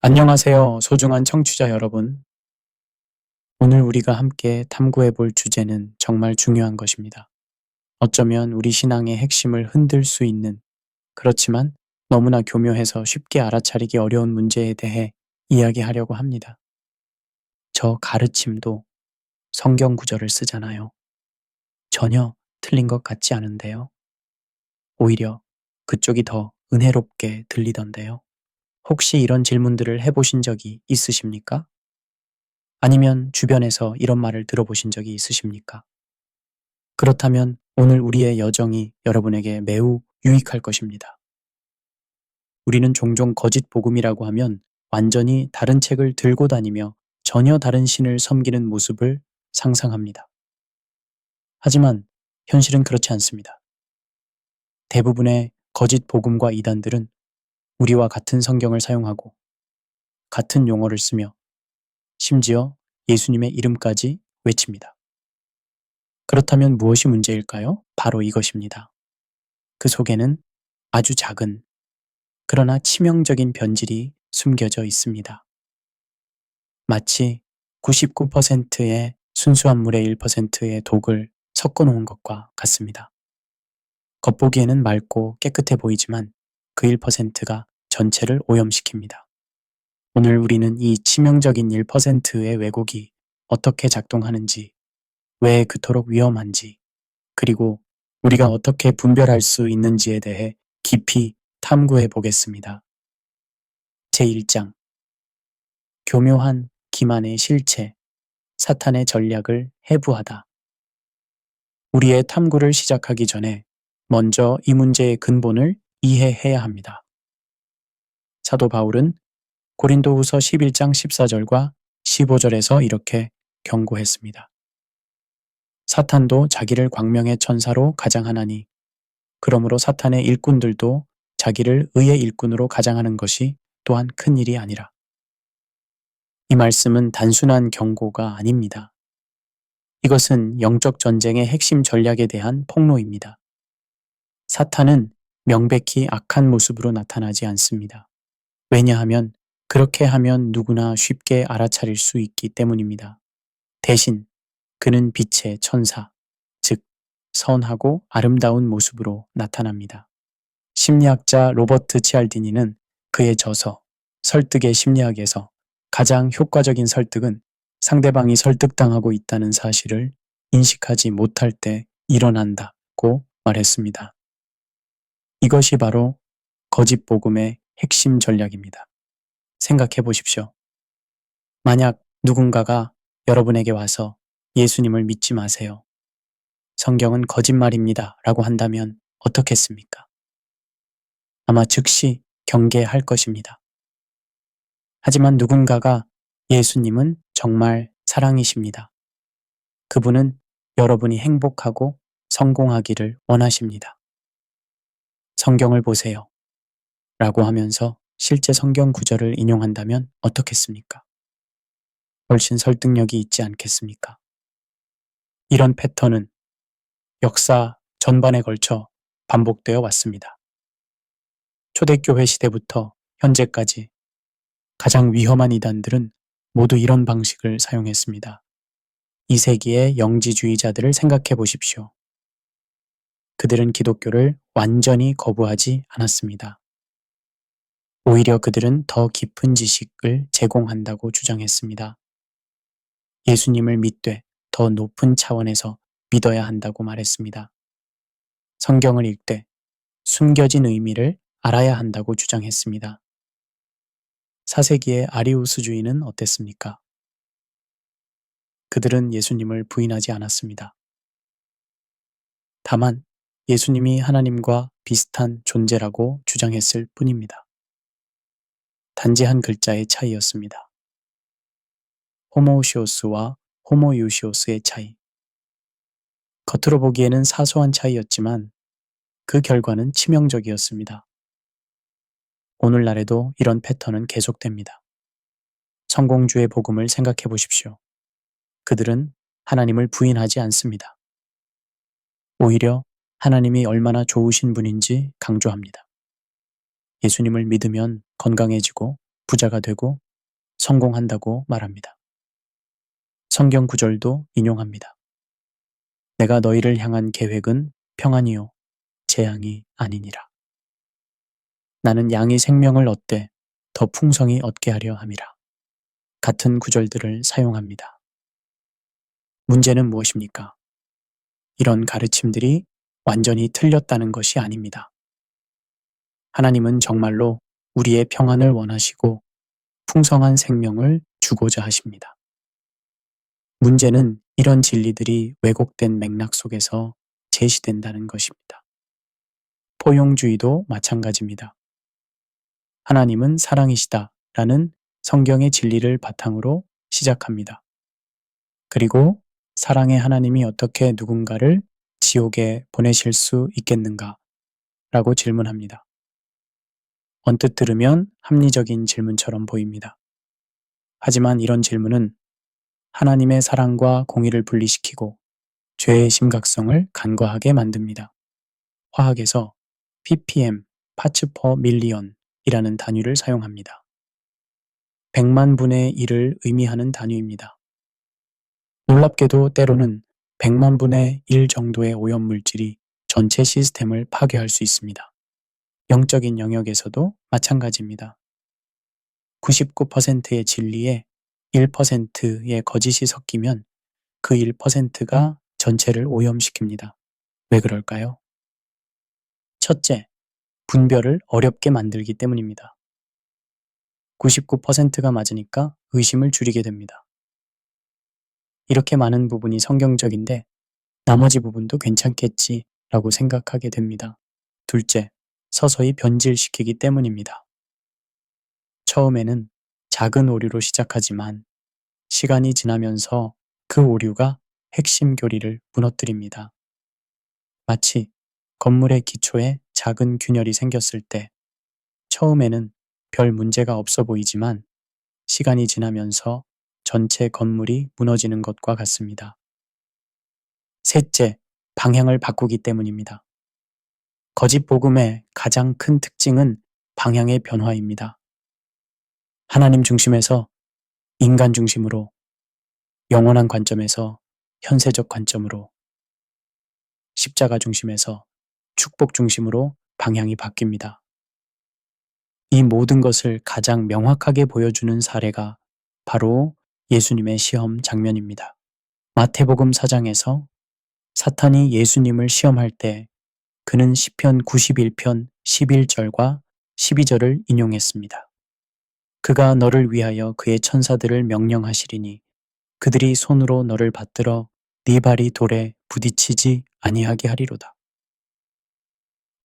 안녕하세요, 소중한 청취자 여러분. 오늘 우리가 함께 탐구해 볼 주제는 정말 중요한 것입니다. 어쩌면 우리 신앙의 핵심을 흔들 수 있는, 그렇지만 너무나 교묘해서 쉽게 알아차리기 어려운 문제에 대해 이야기하려고 합니다. 저 가르침도 성경 구절을 쓰잖아요. 전혀 틀린 것 같지 않은데요. 오히려 그쪽이 더 은혜롭게 들리던데요. 혹시 이런 질문들을 해보신 적이 있으십니까? 아니면 주변에서 이런 말을 들어보신 적이 있으십니까? 그렇다면 오늘 우리의 여정이 여러분에게 매우 유익할 것입니다. 우리는 종종 거짓 복음이라고 하면 완전히 다른 책을 들고 다니며 전혀 다른 신을 섬기는 모습을 상상합니다. 하지만 현실은 그렇지 않습니다. 대부분의 거짓 복음과 이단들은 우리와 같은 성경을 사용하고 같은 용어를 쓰며 심지어 예수님의 이름까지 외칩니다. 그렇다면 무엇이 문제일까요? 바로 이것입니다. 그 속에는 아주 작은, 그러나 치명적인 변질이 숨겨져 있습니다. 마치 99%의 순수한 물의 1%의 독을 섞어 놓은 것과 같습니다. 겉보기에는 맑고 깨끗해 보이지만 그 1%가 전체를 오염시킵니다. 오늘 우리는 이 치명적인 1%의 왜곡이 어떻게 작동하는지, 왜 그토록 위험한지, 그리고 우리가 어떻게 분별할 수 있는지에 대해 깊이 탐구해 보겠습니다. 제1장 교묘한 기만의 실체, 사탄의 전략을 해부하다. 우리의 탐구를 시작하기 전에 먼저 이 문제의 근본을 이해해야 합니다. 사도 바울은 고린도후서 11장 14절과 15절에서 이렇게 경고했습니다. 사탄도 자기를 광명의 천사로 가장하나니 그러므로 사탄의 일꾼들도 자기를 의의 일꾼으로 가장하는 것이 또한 큰 일이 아니라. 이 말씀은 단순한 경고가 아닙니다. 이것은 영적 전쟁의 핵심 전략에 대한 폭로입니다. 사탄은 명백히 악한 모습으로 나타나지 않습니다. 왜냐하면 그렇게 하면 누구나 쉽게 알아차릴 수 있기 때문입니다. 대신 그는 빛의 천사, 즉 선하고 아름다운 모습으로 나타납니다. 심리학자 로버트 치알디니는 그의 저서 설득의 심리학에서 가장 효과적인 설득은 상대방이 설득당하고 있다는 사실을 인식하지 못할 때 일어난다고 말했습니다. 이것이 바로 거짓 복음의 핵심 전략입니다. 생각해 보십시오. 만약 누군가가 여러분에게 와서 예수님을 믿지 마세요. 성경은 거짓말입니다. 라고 한다면 어떻겠습니까? 아마 즉시 경계할 것입니다. 하지만 누군가가 예수님은 정말 사랑이십니다. 그분은 여러분이 행복하고 성공하기를 원하십니다. 성경을 보세요. 라고 하면서 실제 성경 구절을 인용한다면 어떻겠습니까? 훨씬 설득력이 있지 않겠습니까? 이런 패턴은 역사 전반에 걸쳐 반복되어 왔습니다. 초대교회 시대부터 현재까지 가장 위험한 이단들은 모두 이런 방식을 사용했습니다. 이 세기의 영지주의자들을 생각해 보십시오. 그들은 기독교를 완전히 거부하지 않았습니다. 오히려 그들은 더 깊은 지식을 제공한다고 주장했습니다. 예수님을 믿되 더 높은 차원에서 믿어야 한다고 말했습니다. 성경을 읽되 숨겨진 의미를 알아야 한다고 주장했습니다. 4세기의 아리우스주의는 어땠습니까? 그들은 예수님을 부인하지 않았습니다. 다만 예수님이 하나님과 비슷한 존재라고 주장했을 뿐입니다. 단지 한 글자의 차이였습니다. 호모우시오스와 호모유시오스의 차이. 겉으로 보기에는 사소한 차이였지만 그 결과는 치명적이었습니다. 오늘날에도 이런 패턴은 계속됩니다. 성공주의 복음을 생각해 보십시오. 그들은 하나님을 부인하지 않습니다. 오히려 하나님이 얼마나 좋으신 분인지 강조합니다. 예수님을 믿으면 건강해지고 부자가 되고 성공한다고 말합니다. 성경 구절도 인용합니다. 내가 너희를 향한 계획은 평안이요 재앙이 아니니라. 나는 양이 생명을 얻되 더 풍성히 얻게 하려 함이라. 같은 구절들을 사용합니다. 문제는 무엇입니까? 이런 가르침들이 완전히 틀렸다는 것이 아닙니다. 하나님은 정말로 우리의 평안을 원하시고 풍성한 생명을 주고자 하십니다. 문제는 이런 진리들이 왜곡된 맥락 속에서 제시된다는 것입니다. 포용주의도 마찬가지입니다. 하나님은 사랑이시다 라는 성경의 진리를 바탕으로 시작합니다. 그리고 사랑의 하나님이 어떻게 누군가를 지옥에 보내실 수 있겠는가? 라고 질문합니다. 언뜻 들으면 합리적인 질문처럼 보입니다. 하지만 이런 질문은 하나님의 사랑과 공의를 분리시키고 죄의 심각성을 간과하게 만듭니다. 화학에서 ppm, parts per million 이라는 단위를 사용합니다. 100만 분의 1을 의미하는 단위입니다. 놀랍게도 때로는 100만 분의 1 정도의 오염물질이 전체 시스템을 파괴할 수 있습니다. 영적인 영역에서도 마찬가지입니다. 99%의 진리에 1%의 거짓이 섞이면 그 1%가 전체를 오염시킵니다. 왜 그럴까요? 첫째, 분별을 어렵게 만들기 때문입니다. 99%가 맞으니까 의심을 줄이게 됩니다. 이렇게 많은 부분이 성경적인데 나머지 부분도 괜찮겠지 라고 생각하게 됩니다. 둘째, 서서히 변질시키기 때문입니다. 처음에는 작은 오류로 시작하지만 시간이 지나면서 그 오류가 핵심 교리를 무너뜨립니다. 마치 건물의 기초에 작은 균열이 생겼을 때 처음에는 별 문제가 없어 보이지만 시간이 지나면서 전체 건물이 무너지는 것과 같습니다. 셋째, 방향을 바꾸기 때문입니다. 거짓 복음의 가장 큰 특징은 방향의 변화입니다. 하나님 중심에서 인간 중심으로, 영원한 관점에서 현세적 관점으로, 십자가 중심에서 축복 중심으로 방향이 바뀝니다. 이 모든 것을 가장 명확하게 보여주는 사례가 바로 예수님의 시험 장면입니다. 마태복음 4장에서 사탄이 예수님을 시험할 때 그는 시편 91편 11절과 12절을 인용했습니다. 그가 너를 위하여 그의 천사들을 명령하시리니 그들이 손으로 너를 받들어 네 발이 돌에 부딪히지 아니하게 하리로다.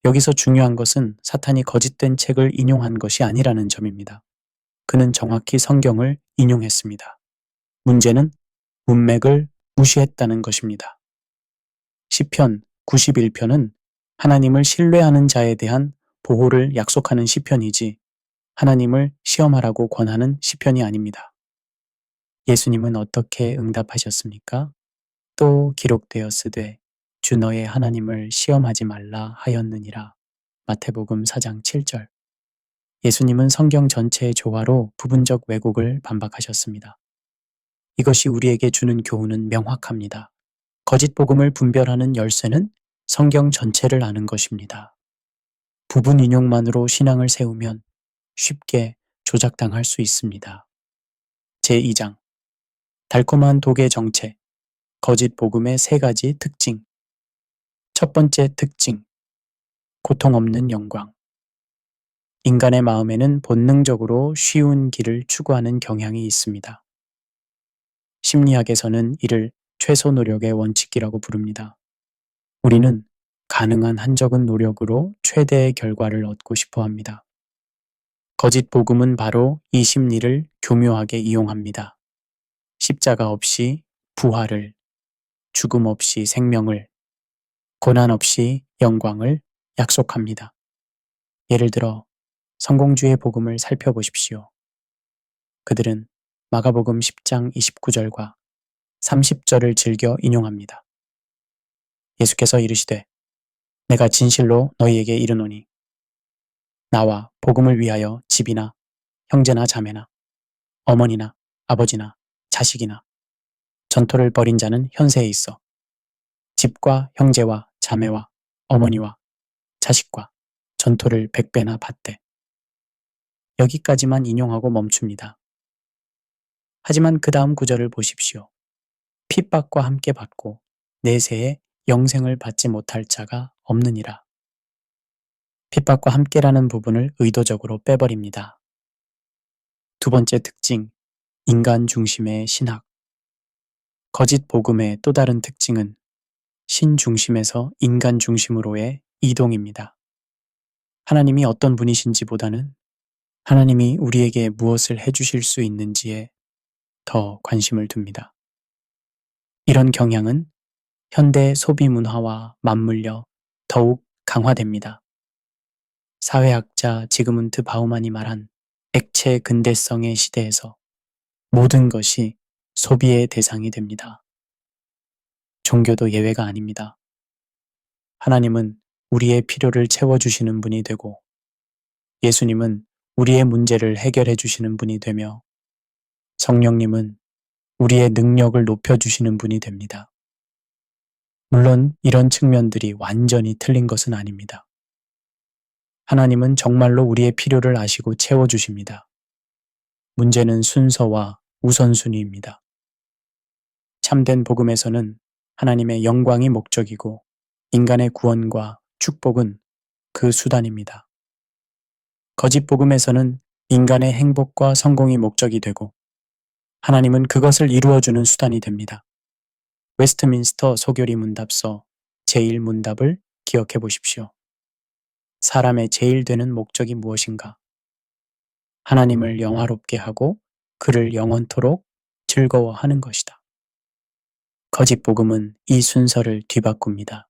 여기서 중요한 것은 사탄이 거짓된 책을 인용한 것이 아니라는 점입니다. 그는 정확히 성경을 인용했습니다. 문제는 문맥을 무시했다는 것입니다. 시편 91편은 하나님을 신뢰하는 자에 대한 보호를 약속하는 시편이지 하나님을 시험하라고 권하는 시편이 아닙니다. 예수님은 어떻게 응답하셨습니까? 또 기록되었으되 주 너의 하나님을 시험하지 말라 하였느니라. 마태복음 4장 7절. 예수님은 성경 전체의 조화로 부분적 왜곡을 반박하셨습니다. 이것이 우리에게 주는 교훈은 명확합니다. 거짓 복음을 분별하는 열쇠는 성경 전체를 아는 것입니다. 부분 인용만으로 신앙을 세우면 쉽게 조작당할 수 있습니다. 제2장 달콤한 독의 정체, 거짓 복음의 3가지 특징. 첫 번째 특징, 고통 없는 영광. 인간의 마음에는 본능적으로 쉬운 길을 추구하는 경향이 있습니다. 심리학에서는 이를 최소 노력의 원칙이라고 부릅니다. 우리는 가능한 한 적은 노력으로 최대의 결과를 얻고 싶어 합니다. 거짓 복음은 바로 이 심리를 교묘하게 이용합니다. 십자가 없이 부활을, 죽음 없이 생명을, 고난 없이 영광을 약속합니다. 예를 들어 성공주의 복음을 살펴보십시오. 그들은 마가복음 10장 29절과 30절을 즐겨 인용합니다. 예수께서 이르시되 내가 진실로 너희에게 이르노니 나와 복음을 위하여 집이나 형제나 자매나 어머니나 아버지나 자식이나 전토를 벌인 자는 현세에 있어 집과 형제와 자매와 어머니와 자식과 전토를 100배나 받되. 여기까지만 인용하고 멈춥니다. 하지만 그 다음 구절을 보십시오. 핍박과 함께 받고 내세에 영생을 받지 못할 자가 없느니라. 핍박과 함께라는 부분을 의도적으로 빼버립니다. 두 번째 특징, 인간 중심의 신학. 거짓 복음의 또 다른 특징은 신 중심에서 인간 중심으로의 이동입니다. 하나님이 어떤 분이신지보다는 하나님이 우리에게 무엇을 해주실 수 있는지에 더 관심을 둡니다. 이런 경향은 현대 소비 문화와 맞물려 더욱 강화됩니다. 사회학자 지그문트 바우만이 말한 액체 근대성의 시대에서 모든 것이 소비의 대상이 됩니다. 종교도 예외가 아닙니다. 하나님은 우리의 필요를 채워주시는 분이 되고 예수님은 우리의 문제를 해결해 주시는 분이 되며 성령님은 우리의 능력을 높여주시는 분이 됩니다. 물론 이런 측면들이 완전히 틀린 것은 아닙니다. 하나님은 정말로 우리의 필요를 아시고 채워주십니다. 문제는 순서와 우선순위입니다. 참된 복음에서는 하나님의 영광이 목적이고 인간의 구원과 축복은 그 수단입니다. 거짓 복음에서는 인간의 행복과 성공이 목적이 되고 하나님은 그것을 이루어주는 수단이 됩니다. 웨스트민스터 소교리 문답서 제1문답을 기억해 보십시오. 사람의 제일 되는 목적이 무엇인가? 하나님을 영화롭게 하고 그를 영원토록 즐거워하는 것이다. 거짓 복음은 이 순서를 뒤바꿉니다.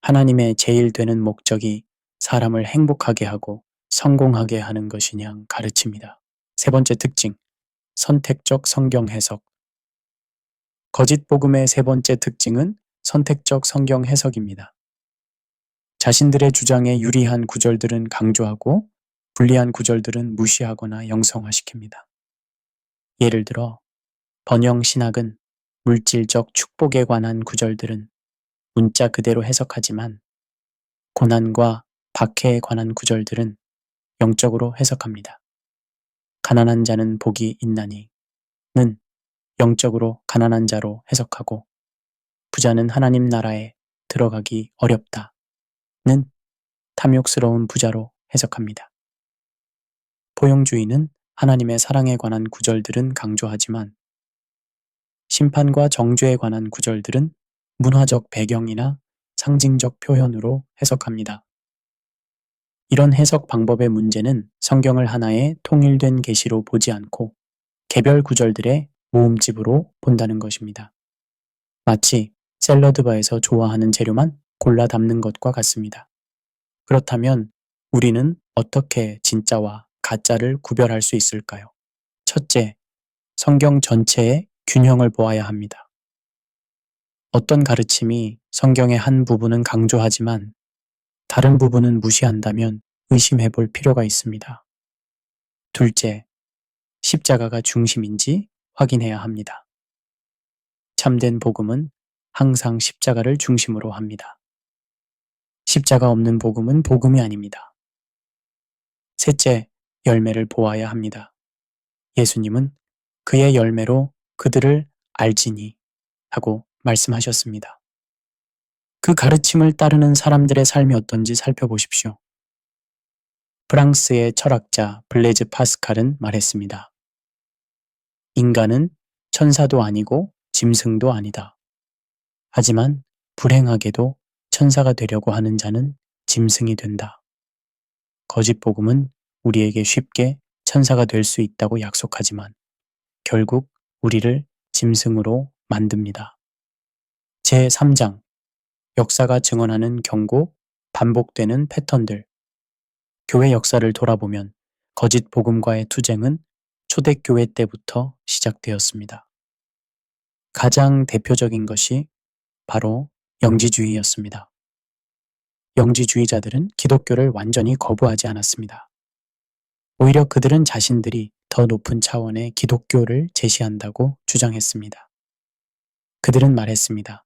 하나님의 제일 되는 목적이 사람을 행복하게 하고 성공하게 하는 것이냐 가르칩니다. 세 번째 특징, 선택적 성경 해석. 거짓 복음의 세 번째 특징은 선택적 성경 해석입니다. 자신들의 주장에 유리한 구절들은 강조하고 불리한 구절들은 무시하거나 영성화시킵니다. 예를 들어 번영 신학은 물질적 축복에 관한 구절들은 문자 그대로 해석하지만 고난과 박해에 관한 구절들은 영적으로 해석합니다. 가난한 자는 복이 있나니는 영적으로 가난한 자로 해석하고 부자는 하나님 나라에 들어가기 어렵다는 탐욕스러운 부자로 해석합니다. 포용주의는 하나님의 사랑에 관한 구절들은 강조하지만 심판과 정죄에 관한 구절들은 문화적 배경이나 상징적 표현으로 해석합니다. 이런 해석 방법의 문제는 성경을 하나의 통일된 계시로 보지 않고 개별 구절들의 모음집으로 본다는 것입니다. 마치 샐러드바에서 좋아하는 재료만 골라 담는 것과 같습니다. 그렇다면 우리는 어떻게 진짜와 가짜를 구별할 수 있을까요? 첫째, 성경 전체의 균형을 보아야 합니다. 어떤 가르침이 성경의 한 부분은 강조하지만 다른 부분은 무시한다면 의심해 볼 필요가 있습니다. 둘째, 십자가가 중심인지 확인해야 합니다. 참된 복음은 항상 십자가를 중심으로 합니다. 십자가 없는 복음은 복음이 아닙니다. 셋째, 열매를 보아야 합니다. 예수님은 그의 열매로 그들을 알지니 하고 말씀하셨습니다. 그 가르침을 따르는 사람들의 삶이 어떤지 살펴보십시오. 프랑스의 철학자 블레즈 파스칼은 말했습니다. 인간은 천사도 아니고 짐승도 아니다. 하지만 불행하게도 천사가 되려고 하는 자는 짐승이 된다. 거짓 복음은 우리에게 쉽게 천사가 될 수 있다고 약속하지만 결국 우리를 짐승으로 만듭니다. 제3장 역사가 증언하는 경고, 반복되는 패턴들. 교회 역사를 돌아보면 거짓 복음과의 투쟁은 초대교회 때부터 시작되었습니다. 가장 대표적인 것이 바로 영지주의였습니다. 영지주의자들은 기독교를 완전히 거부하지 않았습니다. 오히려 그들은 자신들이 더 높은 차원의 기독교를 제시한다고 주장했습니다. 그들은 말했습니다.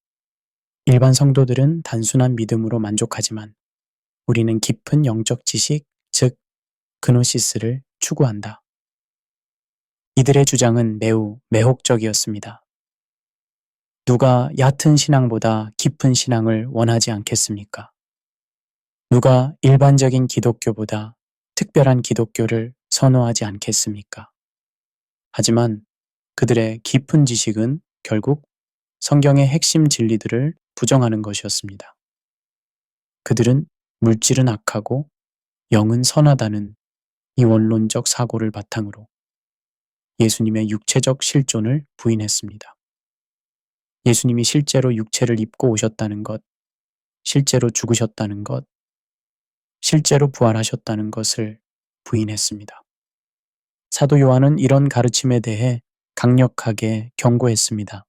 일반 성도들은 단순한 믿음으로 만족하지만 우리는 깊은 영적 지식, 즉 그노시스를 추구한다. 이들의 주장은 매우 매혹적이었습니다. 누가 얕은 신앙보다 깊은 신앙을 원하지 않겠습니까? 누가 일반적인 기독교보다 특별한 기독교를 선호하지 않겠습니까? 하지만 그들의 깊은 지식은 결국 성경의 핵심 진리들을 부정하는 것이었습니다. 그들은 물질은 악하고 영은 선하다는 이 원론적 사고를 바탕으로 예수님의 육체적 실존을 부인했습니다. 예수님이 실제로 육체를 입고 오셨다는 것, 실제로 죽으셨다는 것, 실제로 부활하셨다는 것을 부인했습니다. 사도 요한은 이런 가르침에 대해 강력하게 경고했습니다.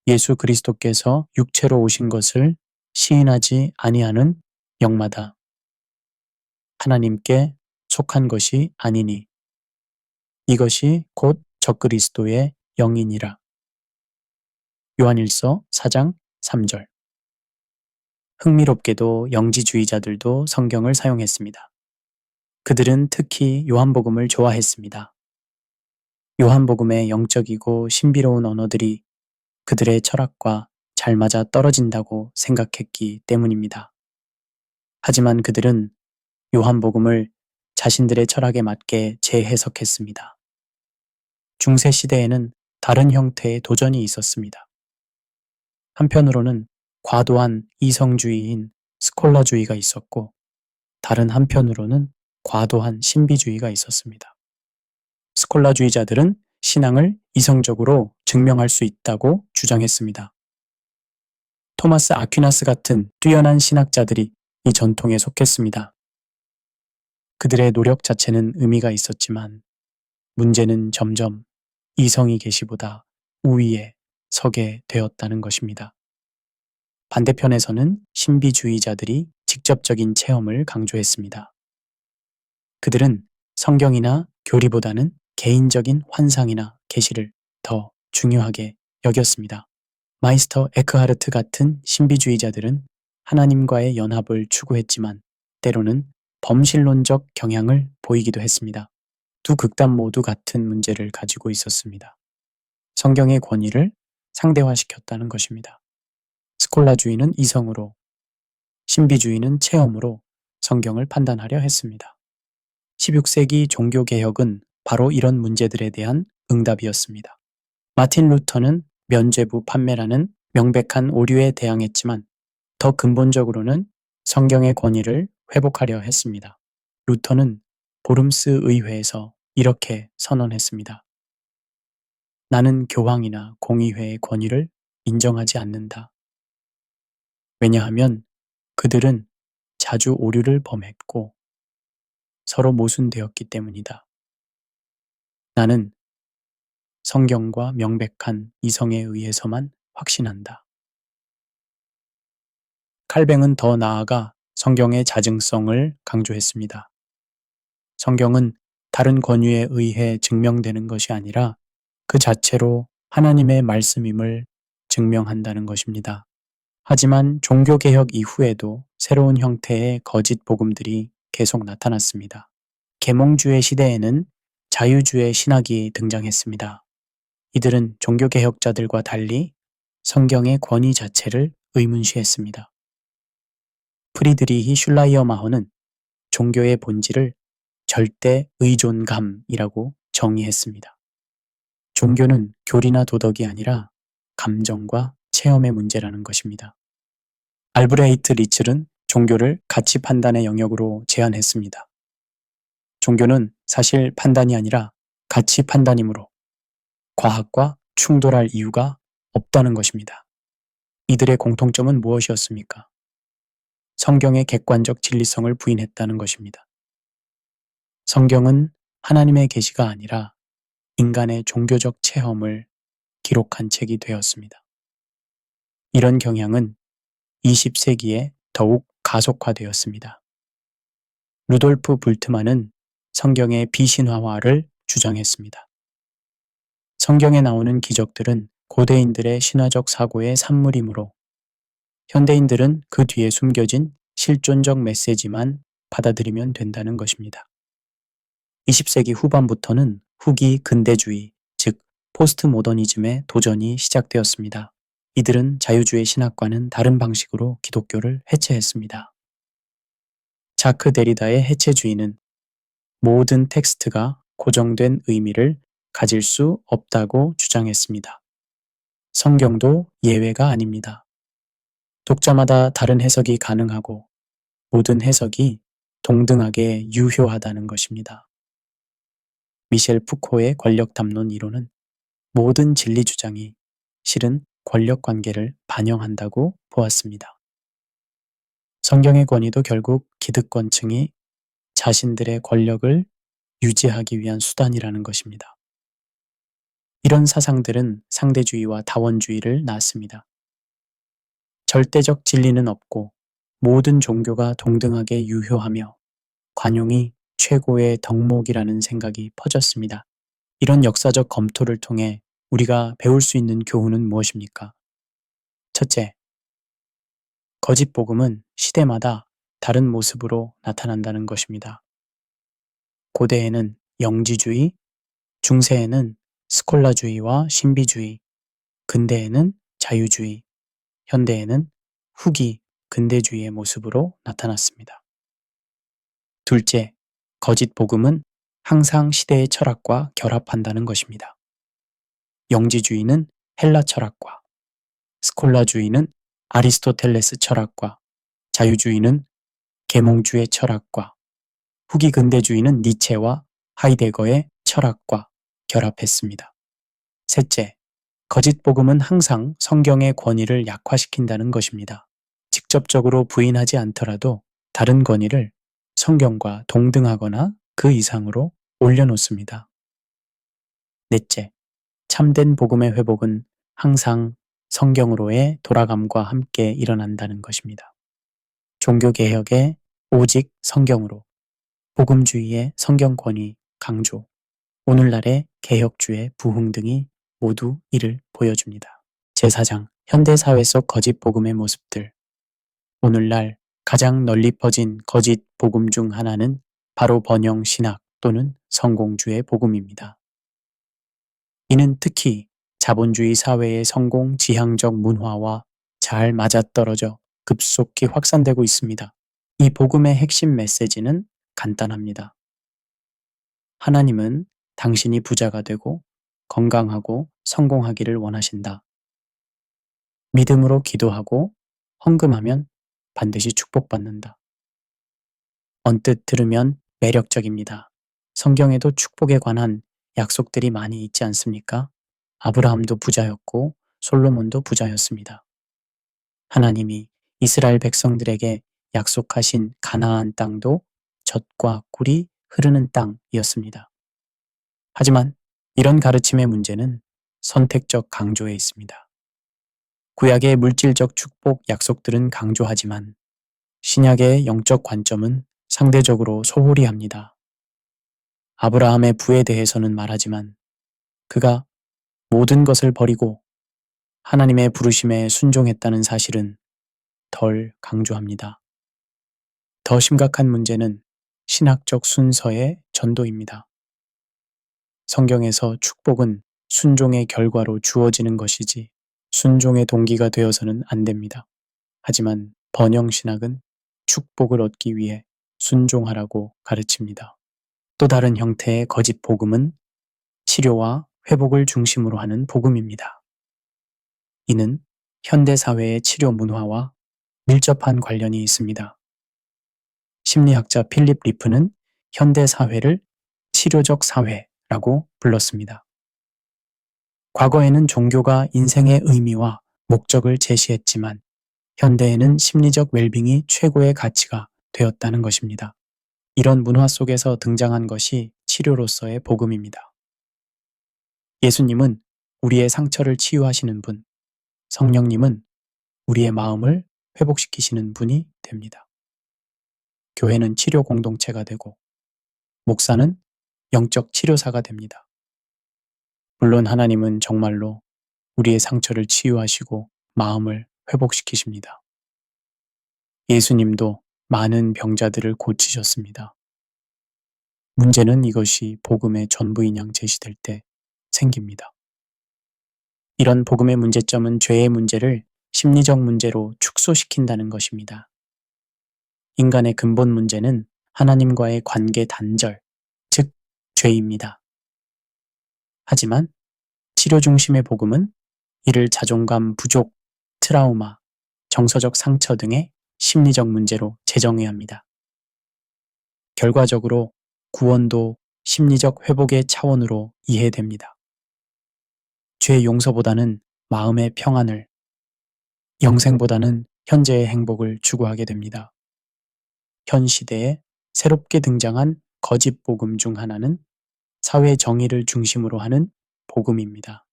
예수 그리스도께서 육체로 오신 것을 시인하지 아니하는 영마다 하나님께 속한 것이 아니니 이것이 곧 적그리스도의 영이니라. 요한일서 4장 3절. 흥미롭게도 영지주의자들도 성경을 사용했습니다. 그들은 특히 요한복음을 좋아했습니다. 요한복음의 영적이고 신비로운 언어들이 그들의 철학과 잘 맞아 떨어진다고 생각했기 때문입니다. 하지만 그들은 요한복음을 자신들의 철학에 맞게 재해석했습니다. 중세 시대에는 다른 형태의 도전이 있었습니다. 한편으로는 과도한 이성주의인 스콜라주의가 있었고, 다른 한편으로는 과도한 신비주의가 있었습니다. 스콜라주의자들은 신앙을 이성적으로 증명할 수 있다고 주장했습니다. 토마스 아퀴나스 같은 뛰어난 신학자들이 이 전통에 속했습니다. 그들의 노력 자체는 의미가 있었지만 문제는 점점 이성의 계시보다 우위에 서게 되었다는 것입니다. 반대편에서는 신비주의자들이 직접적인 체험을 강조했습니다. 그들은 성경이나 교리보다는 개인적인 환상이나 계시를 더 중요하게 여겼습니다. 마이스터 에크하르트 같은 신비주의자들은 하나님과의 연합을 추구했지만 때로는 범신론적 경향을 보이기도 했습니다. 두 극단 모두 같은 문제를 가지고 있었습니다. 성경의 권위를 상대화시켰다는 것입니다. 스콜라주의는 이성으로, 신비주의는 체험으로 성경을 판단하려 했습니다. 16세기 종교개혁은 바로 이런 문제들에 대한 응답이었습니다. 마틴 루터는 면죄부 판매라는 명백한 오류에 대항했지만 더 근본적으로는 성경의 권위를 회복하려 했습니다. 루터는 보름스 의회에서 이렇게 선언했습니다. 나는 교황이나 공의회의 권위를 인정하지 않는다. 왜냐하면 그들은 자주 오류를 범했고 서로 모순되었기 때문이다. 나는 성경과 명백한 이성에 의해서만 확신한다. 칼뱅은 더 나아가 성경의 자증성을 강조했습니다. 성경은 다른 권위에 의해 증명되는 것이 아니라 그 자체로 하나님의 말씀임을 증명한다는 것입니다. 하지만 종교개혁 이후에도 새로운 형태의 거짓 복음들이 계속 나타났습니다. 계몽주의 시대에는 자유주의 신학이 등장했습니다. 이들은 종교개혁자들과 달리 성경의 권위 자체를 의문시했습니다. 프리드리히 슐라이어마허는 종교의 본질을 절대 의존감이라고 정의했습니다. 종교는 교리나 도덕이 아니라 감정과 체험의 문제라는 것입니다. 알브레히트 리첼은 종교를 가치 판단의 영역으로 제안했습니다. 종교는 사실 판단이 아니라 가치 판단이므로 과학과 충돌할 이유가 없다는 것입니다. 이들의 공통점은 무엇이었습니까? 성경의 객관적 진리성을 부인했다는 것입니다. 성경은 하나님의 계시가 아니라 인간의 종교적 체험을 기록한 책이 되었습니다. 이런 경향은 20세기에 더욱 가속화되었습니다. 루돌프 불트만은 성경의 비신화화를 주장했습니다. 성경에 나오는 기적들은 고대인들의 신화적 사고의 산물이므로 현대인들은 그 뒤에 숨겨진 실존적 메시지만 받아들이면 된다는 것입니다. 20세기 후반부터는 후기 근대주의, 즉 포스트 모더니즘의 도전이 시작되었습니다. 이들은 자유주의 신학과는 다른 방식으로 기독교를 해체했습니다. 자크 데리다의 해체주의는 모든 텍스트가 고정된 의미를 가질 수 없다고 주장했습니다. 성경도 예외가 아닙니다. 독자마다 다른 해석이 가능하고 모든 해석이 동등하게 유효하다는 것입니다. 미셸 푸코의 권력 담론 이론은 모든 진리 주장이 실은 권력 관계를 반영한다고 보았습니다. 성경의 권위도 결국 기득권층이 자신들의 권력을 유지하기 위한 수단이라는 것입니다. 이런 사상들은 상대주의와 다원주의를 낳았습니다. 절대적 진리는 없고 모든 종교가 동등하게 유효하며 관용이 최고의 덕목이라는 생각이 퍼졌습니다. 이런 역사적 검토를 통해 우리가 배울 수 있는 교훈은 무엇입니까? 첫째, 거짓 복음은 시대마다 다른 모습으로 나타난다는 것입니다. 고대에는 영지주의, 중세에는 스콜라주의와 신비주의, 근대에는 자유주의, 현대에는 후기 근대주의의 모습으로 나타났습니다. 둘째, 거짓 복음은 항상 시대의 철학과 결합한다는 것입니다. 영지주의는 헬라 철학과, 스콜라주의는 아리스토텔레스 철학과, 자유주의는 계몽주의 철학과, 후기 근대주의는 니체와 하이데거의 철학과 결합했습니다. 셋째, 거짓 복음은 항상 성경의 권위를 약화시킨다는 것입니다. 직접적으로 부인하지 않더라도 다른 권위를 성경과 동등하거나 그 이상으로 올려놓습니다. 넷째, 참된 복음의 회복은 항상 성경으로의 돌아감과 함께 일어난다는 것입니다. 종교개혁의 오직 성경으로, 복음주의의 성경권위 강조, 오늘날의 개혁주의 부흥 등이 모두 이를 보여줍니다. 제4장 현대사회 속 거짓 복음의 모습들. 오늘날 가장 널리 퍼진 거짓 복음 중 하나는 바로 번영 신학 또는 성공주의 복음입니다. 이는 특히 자본주의 사회의 성공 지향적 문화와 잘 맞아떨어져 급속히 확산되고 있습니다. 이 복음의 핵심 메시지는 간단합니다. 하나님은 당신이 부자가 되고 건강하고 성공하기를 원하신다. 믿음으로 기도하고 헌금하면 반드시 축복받는다. 언뜻 들으면 매력적입니다. 성경에도 축복에 관한 약속들이 많이 있지 않습니까? 아브라함도 부자였고 솔로몬도 부자였습니다. 하나님이 이스라엘 백성들에게 약속하신 가나안 땅도 젖과 꿀이 흐르는 땅이었습니다. 하지만 이런 가르침의 문제는 선택적 강조에 있습니다. 구약의 물질적 축복 약속들은 강조하지만 신약의 영적 관점은 상대적으로 소홀히 합니다. 아브라함의 부에 대해서는 말하지만 그가 모든 것을 버리고 하나님의 부르심에 순종했다는 사실은 덜 강조합니다. 더 심각한 문제는 신학적 순서의 전도입니다. 성경에서 축복은 순종의 결과로 주어지는 것이지 순종의 동기가 되어서는 안 됩니다. 하지만 번영신학은 축복을 얻기 위해 순종하라고 가르칩니다. 또 다른 형태의 거짓 복음은 치료와 회복을 중심으로 하는 복음입니다. 이는 현대사회의 치료 문화와 밀접한 관련이 있습니다. 심리학자 필립 리프는 현대사회를 치료적 사회라고 불렀습니다. 과거에는 종교가 인생의 의미와 목적을 제시했지만 현대에는 심리적 웰빙이 최고의 가치가 되었다는 것입니다. 이런 문화 속에서 등장한 것이 치료로서의 복음입니다. 예수님은 우리의 상처를 치유하시는 분, 성령님은 우리의 마음을 회복시키시는 분이 됩니다. 교회는 치료 공동체가 되고 목사는 영적 치료사가 됩니다. 물론 하나님은 정말로 우리의 상처를 치유하시고 마음을 회복시키십니다. 예수님도 많은 병자들을 고치셨습니다. 문제는 이것이 복음의 전부인 양 제시될 때 생깁니다. 이런 복음의 문제점은 죄의 문제를 심리적 문제로 축소시킨다는 것입니다. 인간의 근본 문제는 하나님과의 관계 단절, 즉 죄입니다. 하지만 치료 중심의 복음은 이를 자존감 부족, 트라우마, 정서적 상처 등의 심리적 문제로 재정해야 합니다. 결과적으로 구원도 심리적 회복의 차원으로 이해됩니다. 죄 용서보다는 마음의 평안을, 영생보다는 현재의 행복을 추구하게 됩니다. 현 시대에 새롭게 등장한 거짓 복음 중 하나는 사회 정의를 중심으로 하는 복음입니다.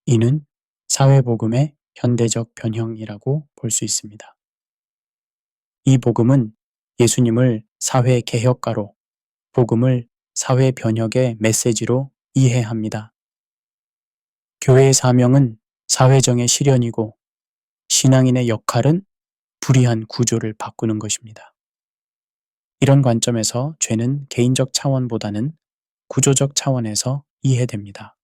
이는 사회 복음의 현대적 변형이라고 볼 수 있습니다. 이 복음은 예수님을 사회 개혁가로, 복음을 사회 변혁의 메시지로 이해합니다. 교회의 사명은 사회정의 실현이고 신앙인의 역할은 불의한 구조를 바꾸는 것입니다. 이런 관점에서 죄는 개인적 차원보다는 구조적 차원에서 이해됩니다.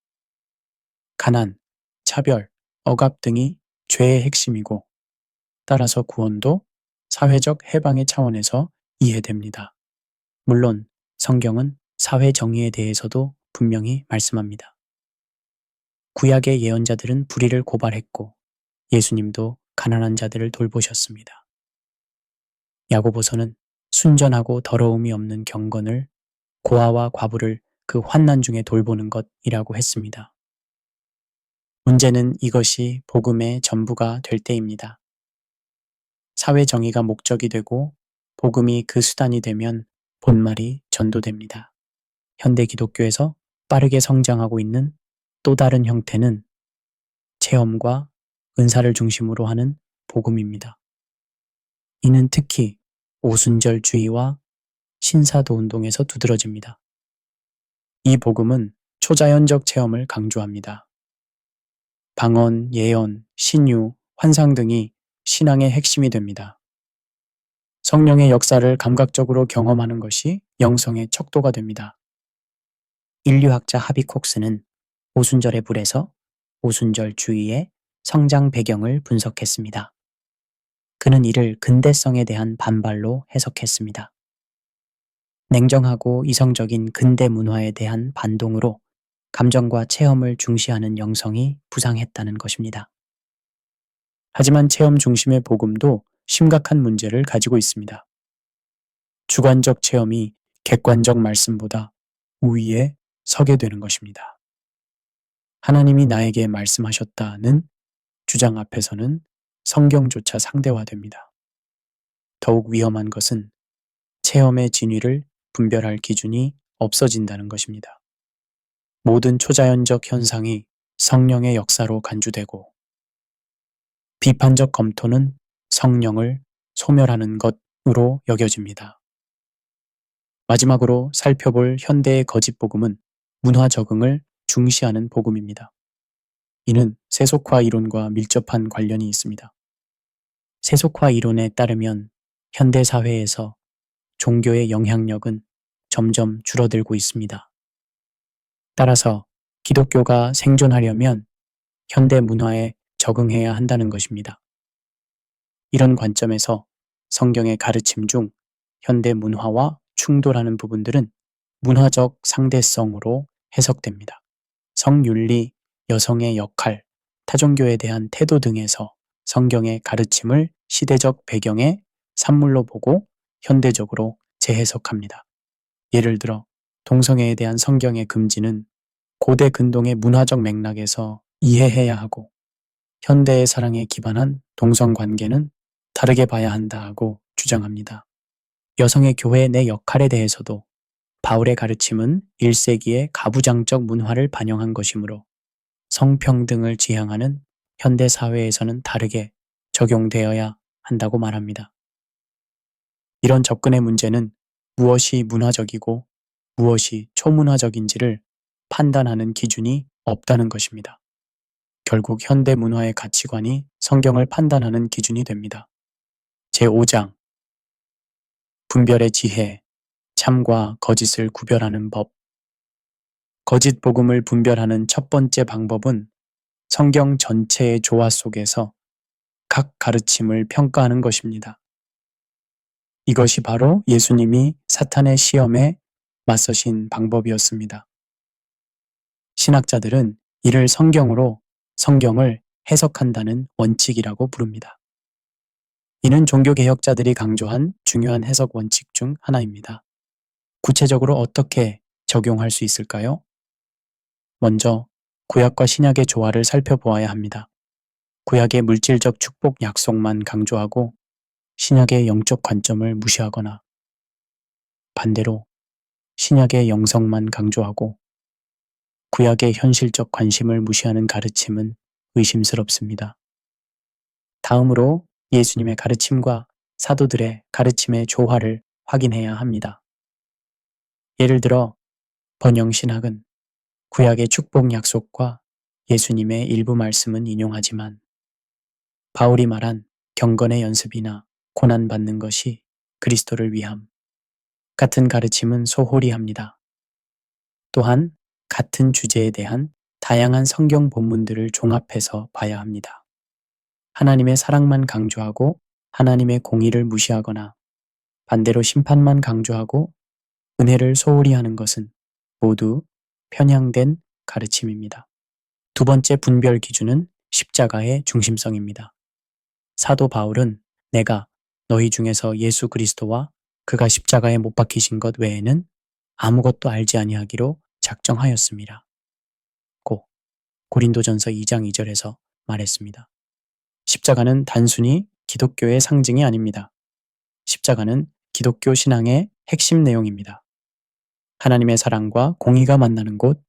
가난, 차별, 억압 등이 죄의 핵심이고 따라서 구원도 사회적 해방의 차원에서 이해됩니다. 물론 성경은 사회 정의에 대해서도 분명히 말씀합니다. 구약의 예언자들은 불의를 고발했고 예수님도 가난한 자들을 돌보셨습니다. 야고보서는 순전하고 더러움이 없는 경건을, 고아와 과부를 그 환난 중에 돌보는 것이라고 했습니다. 문제는 이것이 복음의 전부가 될 때입니다. 사회 정의가 목적이 되고 복음이 그 수단이 되면 본말이 전도됩니다. 현대 기독교에서 빠르게 성장하고 있는 또 다른 형태는 체험과 은사를 중심으로 하는 복음입니다. 이는 특히 오순절주의와 신사도 운동에서 두드러집니다. 이 복음은 초자연적 체험을 강조합니다. 방언, 예언, 신유, 환상 등이 신앙의 핵심이 됩니다. 성령의 역사를 감각적으로 경험하는 것이 영성의 척도가 됩니다. 인류학자 하비콕스는 오순절의 불에서 오순절주의의 성장 배경을 분석했습니다. 그는 이를 근대성에 대한 반발로 해석했습니다. 냉정하고 이성적인 근대 문화에 대한 반동으로 감정과 체험을 중시하는 영성이 부상했다는 것입니다. 하지만 체험 중심의 복음도 심각한 문제를 가지고 있습니다. 주관적 체험이 객관적 말씀보다 우위에 서게 되는 것입니다. 하나님이 나에게 말씀하셨다는 주장 앞에서는 성경조차 상대화됩니다. 더욱 위험한 것은 체험의 진위를 분별할 기준이 없어진다는 것입니다. 모든 초자연적 현상이 성령의 역사로 간주되고 비판적 검토는 성령을 소멸하는 것으로 여겨집니다. 마지막으로 살펴볼 현대의 거짓 복음은 문화 적응을 중시하는 복음입니다. 이는 세속화 이론과 밀접한 관련이 있습니다. 세속화 이론에 따르면 현대 사회에서 종교의 영향력은 점점 줄어들고 있습니다. 따라서 기독교가 생존하려면 현대 문화에 적응해야 한다는 것입니다. 이런 관점에서 성경의 가르침 중 현대 문화와 충돌하는 부분들은 문화적 상대성으로 해석됩니다. 성윤리, 여성의 역할, 타종교에 대한 태도 등에서 성경의 가르침을 시대적 배경의 산물로 보고 현대적으로 재해석합니다. 예를 들어 동성애에 대한 성경의 금지는 고대 근동의 문화적 맥락에서 이해해야 하고 현대의 사랑에 기반한 동성관계는 다르게 봐야 한다 하고 주장합니다. 여성의 교회 내 역할에 대해서도 바울의 가르침은 1세기의 가부장적 문화를 반영한 것이므로 성평등을 지향하는 현대 사회에서는 다르게 적용되어야 한다고 말합니다. 이런 접근의 문제는 무엇이 문화적이고 무엇이 초문화적인지를 판단하는 기준이 없다는 것입니다. 결국 현대 문화의 가치관이 성경을 판단하는 기준이 됩니다. 제5장 분별의 지혜, 참과 거짓을 구별하는 법. 거짓 복음을 분별하는 첫 번째 방법은 성경 전체의 조화 속에서 각 가르침을 평가하는 것입니다. 이것이 바로 예수님이 사탄의 시험에 맞서신 방법이었습니다. 신학자들은 이를 성경을 해석한다는 원칙이라고 부릅니다. 이는 종교개혁자들이 강조한 중요한 해석 원칙 중 하나입니다. 구체적으로 어떻게 적용할 수 있을까요? 먼저 구약과 신약의 조화를 살펴보아야 합니다. 구약의 물질적 축복 약속만 강조하고 신약의 영적 관점을 무시하거나 반대로 신약의 영성만 강조하고 구약의 현실적 관심을 무시하는 가르침은 의심스럽습니다. 다음으로 예수님의 가르침과 사도들의 가르침의 조화를 확인해야 합니다. 예를 들어 번영신학은 구약의 축복 약속과 예수님의 일부 말씀은 인용하지만 바울이 말한 경건의 연습이나 고난받는 것이 그리스도를 위함 같은 가르침은 소홀히 합니다. 또한 같은 주제에 대한 다양한 성경 본문들을 종합해서 봐야 합니다. 하나님의 사랑만 강조하고 하나님의 공의를 무시하거나 반대로 심판만 강조하고 은혜를 소홀히 하는 것은 모두 편향된 가르침입니다. 두 번째 분별 기준은 십자가의 중심성입니다. 사도 바울은 내가 너희 중에서 예수 그리스도와 그가 십자가에 못 박히신 것 외에는 아무것도 알지 아니하기로 작정하였습니다. 고 고린도전서 2장 2절에서 말했습니다. 십자가는 단순히 기독교의 상징이 아닙니다. 십자가는 기독교 신앙의 핵심 내용입니다. 하나님의 사랑과 공의가 만나는 곳,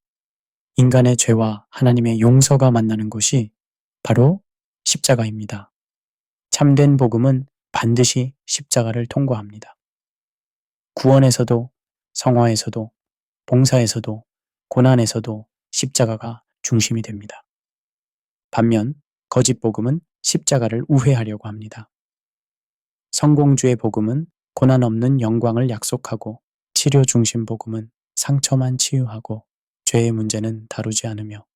인간의 죄와 하나님의 용서가 만나는 곳이 바로 십자가입니다. 참된 복음은 반드시 십자가를 통과합니다. 구원에서도, 성화에서도, 봉사에서도, 고난에서도 십자가가 중심이 됩니다. 반면 거짓 복음은 십자가를 우회하려고 합니다. 성공주의 복음은 고난 없는 영광을 약속하고 치료 중심 복음은 상처만 치유하고 죄의 문제는 다루지 않으며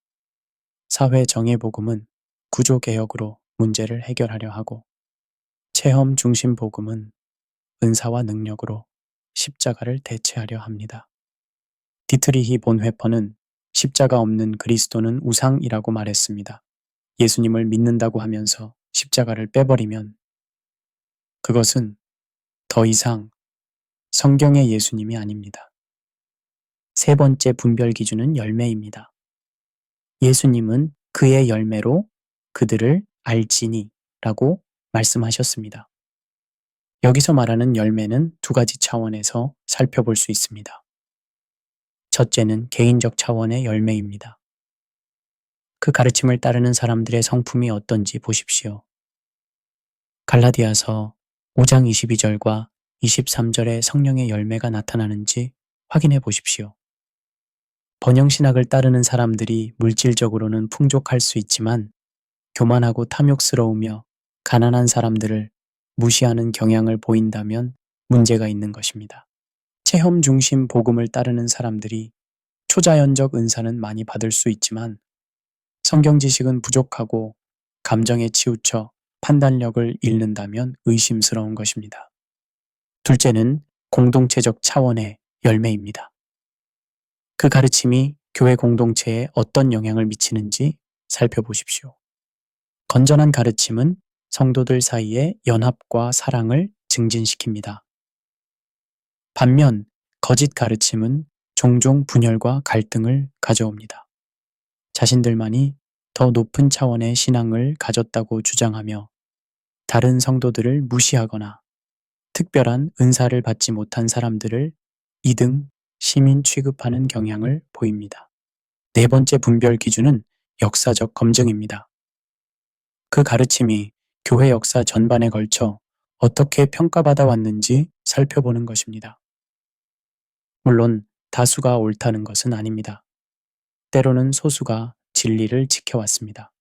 사회 정의 복음은 구조 개혁으로 문제를 해결하려 하고 체험 중심 복음은 은사와 능력으로 십자가를 대체하려 합니다. 디트리히 본회퍼는 십자가 없는 그리스도는 우상이라고 말했습니다. 예수님을 믿는다고 하면서 십자가를 빼버리면 그것은 더 이상 성경의 예수님이 아닙니다. 세 번째 분별 기준은 열매입니다. 예수님은 그의 열매로 그들을 알지니 라고 말씀하셨습니다. 여기서 말하는 열매는 두 가지 차원에서 살펴볼 수 있습니다. 첫째는 개인적 차원의 열매입니다. 그 가르침을 따르는 사람들의 성품이 어떤지 보십시오. 갈라디아서 5장 22절과 23절에 성령의 열매가 나타나는지 확인해 보십시오. 번영신학을 따르는 사람들이 물질적으로는 풍족할 수 있지만 교만하고 탐욕스러우며 가난한 사람들을 무시하는 경향을 보인다면 문제가 있는 것입니다. 체험 중심 복음을 따르는 사람들이 초자연적 은사는 많이 받을 수 있지만 성경 지식은 부족하고 감정에 치우쳐 판단력을 잃는다면 의심스러운 것입니다. 둘째는 공동체적 차원의 열매입니다. 그 가르침이 교회 공동체에 어떤 영향을 미치는지 살펴보십시오. 건전한 가르침은 성도들 사이의 연합과 사랑을 증진시킵니다. 반면 거짓 가르침은 종종 분열과 갈등을 가져옵니다. 자신들만이 더 높은 차원의 신앙을 가졌다고 주장하며 다른 성도들을 무시하거나 특별한 은사를 받지 못한 사람들을 2등 시민 취급하는 경향을 보입니다. 네 번째 분별 기준은 역사적 검증입니다. 그 가르침이 교회 역사 전반에 걸쳐 어떻게 평가받아 왔는지 살펴보는 것입니다. 물론 다수가 옳다는 것은 아닙니다. 때로는 소수가 진리를 지켜왔습니다.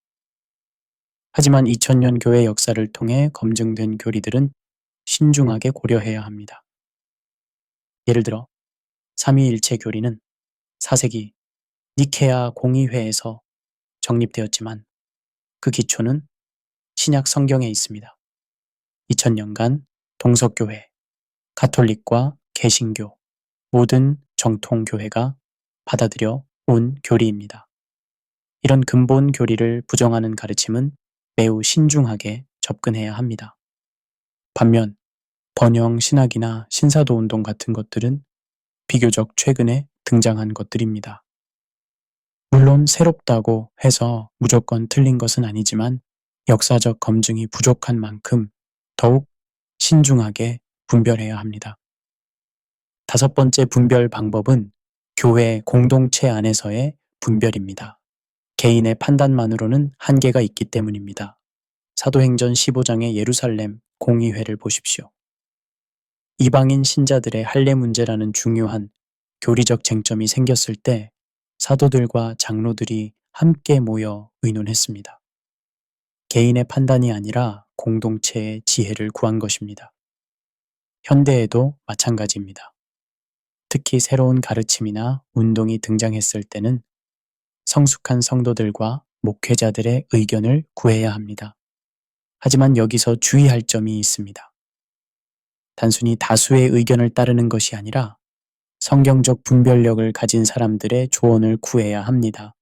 하지만 2000년 교회 역사를 통해 검증된 교리들은 신중하게 고려해야 합니다. 예를 들어 삼위일체 교리는 4세기 니케아 공의회에서 정립되었지만 그 기초는 신약 성경에 있습니다. 2000년간 동서교회, 가톨릭과 개신교, 모든 정통교회가 받아들여 온 교리입니다. 이런 근본 교리를 부정하는 가르침은 매우 신중하게 접근해야 합니다. 반면 번영 신학이나 신사도 운동 같은 것들은 비교적 최근에 등장한 것들입니다. 물론 새롭다고 해서 무조건 틀린 것은 아니지만 역사적 검증이 부족한 만큼 더욱 신중하게 분별해야 합니다. 5번째 분별 방법은 교회 공동체 안에서의 분별입니다. 개인의 판단만으로는 한계가 있기 때문입니다. 사도행전 15장의 예루살렘 공의회를 보십시오. 이방인 신자들의 할례 문제라는 중요한 교리적 쟁점이 생겼을 때 사도들과 장로들이 함께 모여 의논했습니다. 개인의 판단이 아니라 공동체의 지혜를 구한 것입니다. 현대에도 마찬가지입니다. 특히 새로운 가르침이나 운동이 등장했을 때는 성숙한 성도들과 목회자들의 의견을 구해야 합니다. 하지만 여기서 주의할 점이 있습니다. 단순히 다수의 의견을 따르는 것이 아니라 성경적 분별력을 가진 사람들의 조언을 구해야 합니다.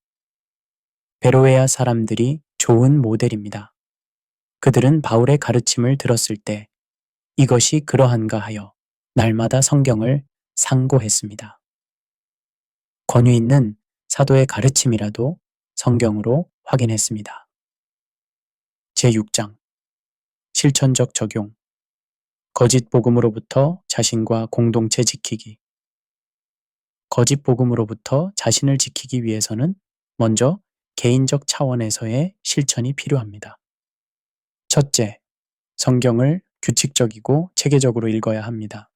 베로에아 사람들이 좋은 모델입니다. 그들은 바울의 가르침을 들었을 때 이것이 그러한가 하여 날마다 성경을 상고했습니다. 권위 있는 사도의 가르침이라도 성경으로 확인했습니다. 제6장 실천적 적용 거짓 복음으로부터 자신과 공동체 지키기 거짓 복음으로부터 자신을 지키기 위해서는 먼저 개인적 차원에서의 실천이 필요합니다. 첫째, 성경을 규칙적이고 체계적으로 읽어야 합니다.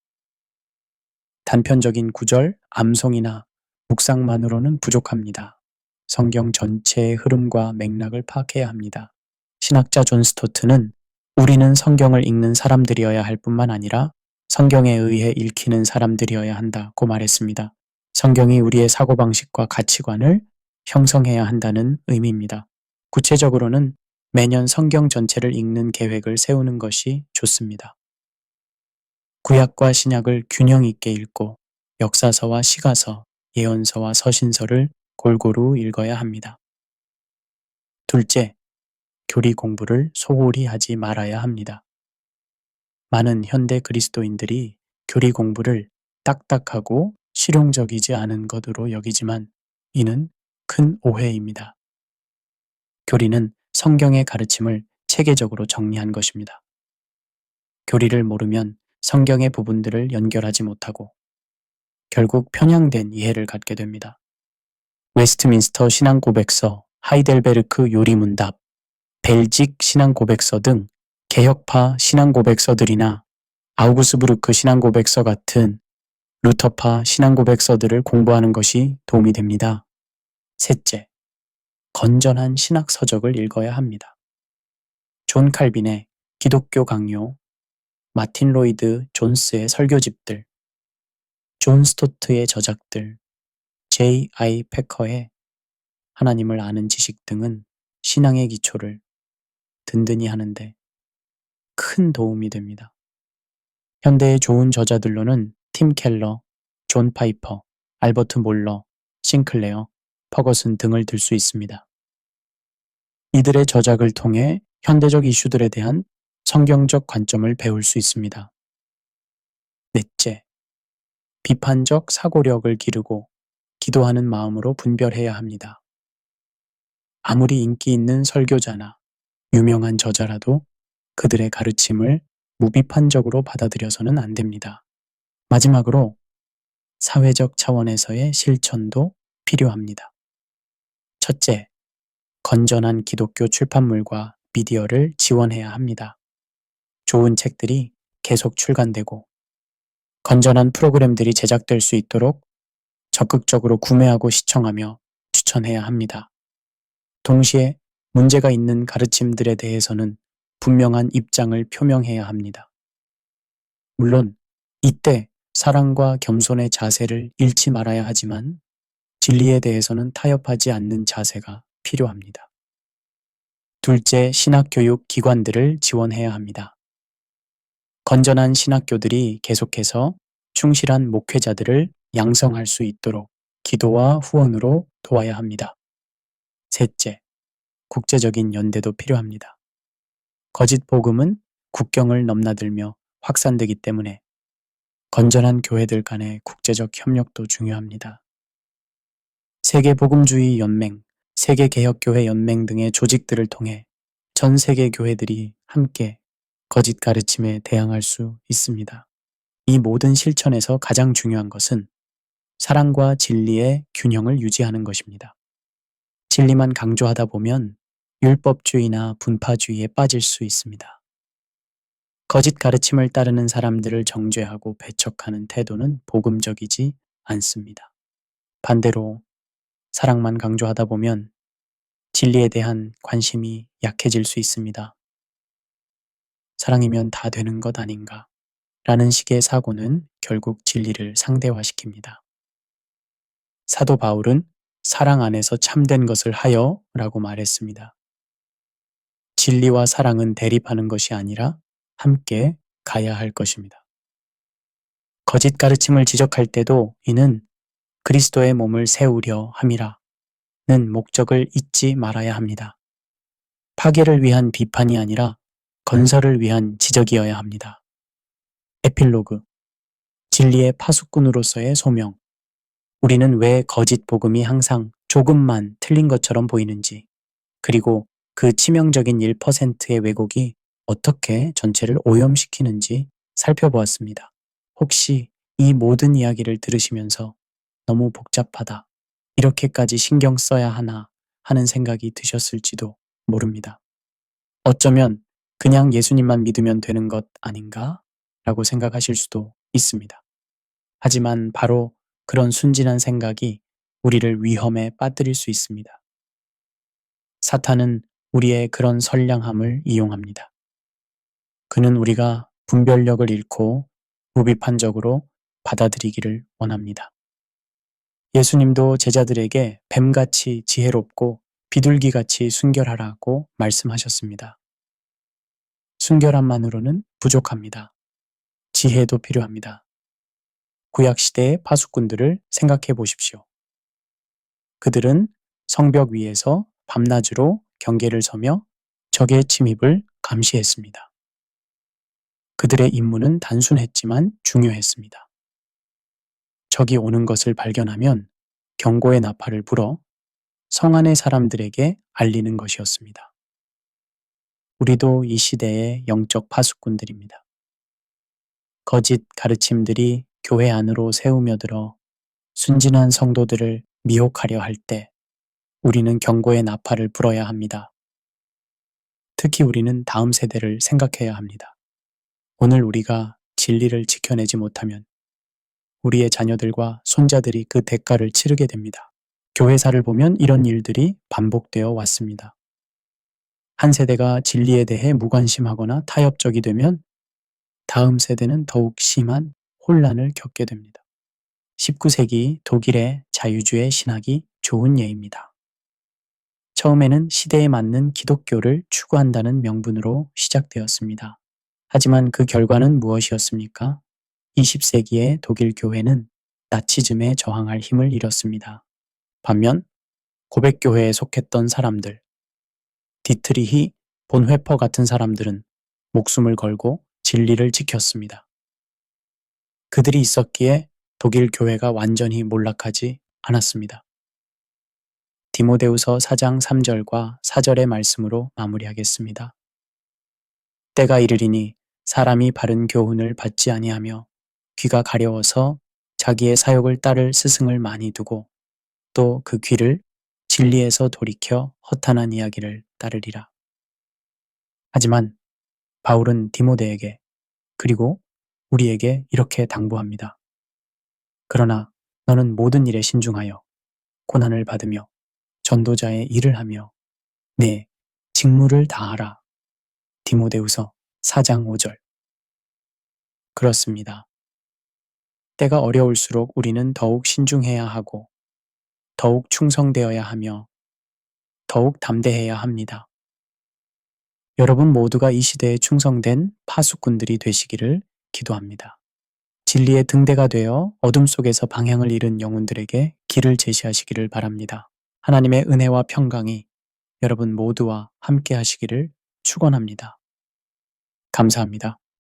단편적인 구절, 암송이나 묵상만으로는 부족합니다. 성경 전체의 흐름과 맥락을 파악해야 합니다. 신학자 존 스토트는 우리는 성경을 읽는 사람들이어야 할 뿐만 아니라 성경에 의해 읽히는 사람들이어야 한다고 말했습니다. 성경이 우리의 사고방식과 가치관을 형성해야 한다는 의미입니다. 구체적으로는 매년 성경 전체를 읽는 계획을 세우는 것이 좋습니다. 구약과 신약을 균형 있게 읽고 역사서와 시가서, 예언서와 서신서를 골고루 읽어야 합니다. 둘째, 교리 공부를 소홀히 하지 말아야 합니다. 많은 현대 그리스도인들이 교리 공부를 딱딱하고 실용적이지 않은 것으로 여기지만 이는 큰 오해입니다. 교리는 성경의 가르침을 체계적으로 정리한 것입니다. 교리를 모르면 성경의 부분들을 연결하지 못하고 결국 편향된 이해를 갖게 됩니다. 웨스트민스터 신앙고백서, 하이델베르크 요리문답, 벨직 신앙고백서 등 개혁파 신앙고백서들이나 아우구스부르크 신앙고백서 같은 루터파 신앙고백서들을 공부하는 것이 도움이 됩니다. 셋째, 건전한 신학 서적을 읽어야 합니다. 존 칼빈의 기독교 강요, 마틴 로이드 존스의 설교집들, 존 스토트의 저작들, J.I. 패커의 하나님을 아는 지식 등은 신앙의 기초를 든든히 하는데 큰 도움이 됩니다. 현대의 좋은 저자들로는 팀 켈러, 존 파이퍼, 알버트 몰러, 싱클레어, 퍼거슨 등을 들 수 있습니다. 이들의 저작을 통해 현대적 이슈들에 대한 성경적 관점을 배울 수 있습니다. 넷째, 비판적 사고력을 기르고 기도하는 마음으로 분별해야 합니다. 아무리 인기 있는 설교자나 유명한 저자라도 그들의 가르침을 무비판적으로 받아들여서는 안 됩니다. 마지막으로 사회적 차원에서의 실천도 필요합니다. 첫째, 건전한 기독교 출판물과 미디어를 지원해야 합니다. 좋은 책들이 계속 출간되고 건전한 프로그램들이 제작될 수 있도록 적극적으로 구매하고 시청하며 추천해야 합니다. 동시에 문제가 있는 가르침들에 대해서는 분명한 입장을 표명해야 합니다. 물론 이때 사랑과 겸손의 자세를 잃지 말아야 하지만 진리에 대해서는 타협하지 않는 자세가 필요합니다. 둘째, 신학교육 기관들을 지원해야 합니다. 건전한 신학교들이 계속해서 충실한 목회자들을 양성할 수 있도록 기도와 후원으로 도와야 합니다. 셋째, 국제적인 연대도 필요합니다. 거짓 복음은 국경을 넘나들며 확산되기 때문에 건전한 교회들 간의 국제적 협력도 중요합니다. 세계복음주의 연맹, 세계개혁교회 연맹 등의 조직들을 통해 전 세계 교회들이 함께 거짓 가르침에 대항할 수 있습니다. 이 모든 실천에서 가장 중요한 것은 사랑과 진리의 균형을 유지하는 것입니다. 진리만 강조하다 보면 율법주의나 분파주의에 빠질 수 있습니다. 거짓 가르침을 따르는 사람들을 정죄하고 배척하는 태도는 복음적이지 않습니다. 반대로 사랑만 강조하다 보면 진리에 대한 관심이 약해질 수 있습니다. 사랑이면 다 되는 것 아닌가 라는 식의 사고는 결국 진리를 상대화시킵니다. 사도 바울은 사랑 안에서 참된 것을 하여 라고 말했습니다. 진리와 사랑은 대립하는 것이 아니라 함께 가야 할 것입니다. 거짓 가르침을 지적할 때도 이는 그리스도의 몸을 세우려 함이라는 목적을 잊지 말아야 합니다. 파괴를 위한 비판이 아니라 건설을 위한 지적이어야 합니다. 에필로그, 진리의 파수꾼으로서의 소명. 우리는 왜 거짓 복음이 항상 조금만 틀린 것처럼 보이는지, 그리고 그 치명적인 1%의 왜곡이 어떻게 전체를 오염시키는지 살펴보았습니다. 혹시 이 모든 이야기를 들으시면서 너무 복잡하다, 이렇게까지 신경 써야 하나 하는 생각이 드셨을지도 모릅니다. 어쩌면 그냥 예수님만 믿으면 되는 것 아닌가? 라고 생각하실 수도 있습니다. 하지만 바로 그런 순진한 생각이 우리를 위험에 빠뜨릴 수 있습니다. 사탄은 우리의 그런 선량함을 이용합니다. 그는 우리가 분별력을 잃고 무비판적으로 받아들이기를 원합니다. 예수님도 제자들에게 뱀같이 지혜롭고 비둘기같이 순결하라고 말씀하셨습니다. 순결함만으로는 부족합니다. 지혜도 필요합니다. 구약시대의 파수꾼들을 생각해 보십시오. 그들은 성벽 위에서 밤낮으로 경계를 서며 적의 침입을 감시했습니다. 그들의 임무는 단순했지만 중요했습니다. 적이 오는 것을 발견하면 경고의 나팔을 불어 성 안의 사람들에게 알리는 것이었습니다. 우리도 이 시대의 영적 파수꾼들입니다. 거짓 가르침들이 교회 안으로 세우며들어 순진한 성도들을 미혹하려 할 때 우리는 경고의 나팔을 불어야 합니다. 특히 우리는 다음 세대를 생각해야 합니다. 오늘 우리가 진리를 지켜내지 못하면 우리의 자녀들과 손자들이 그 대가를 치르게 됩니다. 교회사를 보면 이런 일들이 반복되어 왔습니다. 한 세대가 진리에 대해 무관심하거나 타협적이 되면 다음 세대는 더욱 심한 혼란을 겪게 됩니다. 19세기 독일의 자유주의 신학이 좋은 예입니다. 처음에는 시대에 맞는 기독교를 추구한다는 명분으로 시작되었습니다. 하지만 그 결과는 무엇이었습니까? 20세기의 독일 교회는 나치즘에 저항할 힘을 잃었습니다. 반면 고백교회에 속했던 사람들, 디트리히 본회퍼 같은 사람들은 목숨을 걸고 진리를 지켰습니다. 그들이 있었기에 독일 교회가 완전히 몰락하지 않았습니다. 디모데후서 4장 3절과 4절의 말씀으로 마무리하겠습니다. 때가 이르리니 사람이 바른 교훈을 받지 아니하며 귀가 가려워서 자기의 사욕을 따를 스승을 많이 두고 또 그 귀를 진리에서 돌이켜 허탄한 이야기를 따르리라. 하지만 바울은 디모데에게 그리고 우리에게 이렇게 당부합니다. 그러나 너는 모든 일에 신중하여 고난을 받으며 전도자의 일을 하며 내 직무를 다하라. 디모데후서 4장 5절. 그렇습니다. 때가 어려울수록 우리는 더욱 신중해야 하고 더욱 충성되어야 하며 더욱 담대해야 합니다. 여러분 모두가 이 시대에 충성된 파수꾼들이 되시기를 기도합니다. 진리의 등대가 되어 어둠 속에서 방향을 잃은 영혼들에게 길을 제시하시기를 바랍니다. 하나님의 은혜와 평강이 여러분 모두와 함께 하시기를 축원합니다. 감사합니다.